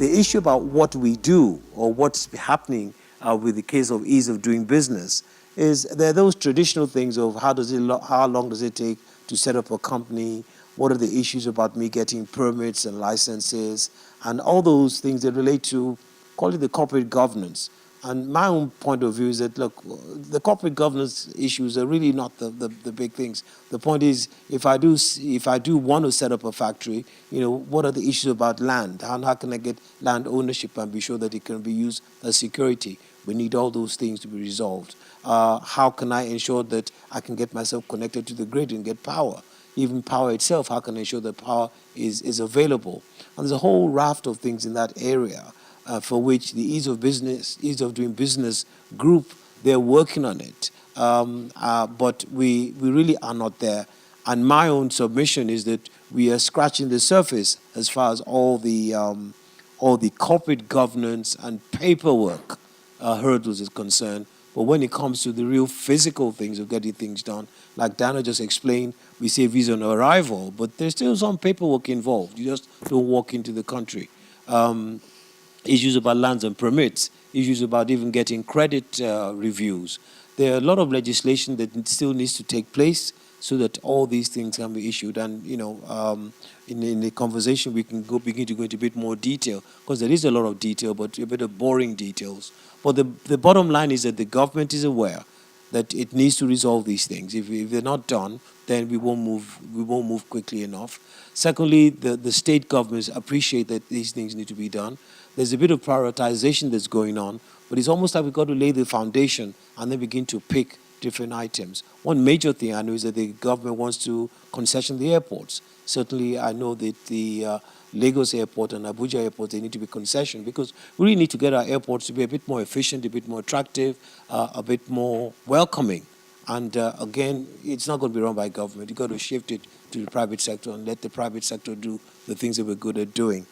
the issue about what we do or what's happening with the case of ease of doing business is there are those traditional things of how long does it take to set up a company, what are the issues about me getting permits and licenses, and all those things that relate to, call it the corporate governance. And my own point of view is that, look, the corporate governance issues are really not the big things. The point is, if I do want to set up a factory, what are the issues about land? How can I get land ownership and be sure that it can be used as security? We need all those things to be resolved. How can I ensure that I can get myself connected to the grid and get power? Even power itself, how can I ensure that power is available? And there's a whole raft of things in that area. For which the ease of doing business group, they're working on it. But we really are not there. And my own submission is that we are scratching the surface as far as all the corporate governance and paperwork hurdles is concerned. But when it comes to the real physical things of getting things done, like Dana just explained, we say visa on arrival, but there's still some paperwork involved. You just don't walk into the country. Issues about lands and permits, issues about even getting credit reviews. There are a lot of legislation that still needs to take place so that all these things can be issued. And, in the conversation, we can begin to go into a bit more detail, because there is a lot of detail, but a bit of boring details. But the bottom line is that the government is aware that it needs to resolve these things. If they're not done, then we won't move quickly enough. Secondly, the state governments appreciate that these things need to be done. There's a bit of prioritization that's going on, but it's almost like we've got to lay the foundation and then begin to pick different items. One major thing I know is that the government wants to concession the airports. Certainly, I know that the Lagos airport and Abuja airport, they need to be concessioned, because we really need to get our airports to be a bit more efficient, a bit more attractive, a bit more welcoming. And again, it's not going to be run by government. You've got to shift it to the private sector and let the private sector do the things that we're good at doing.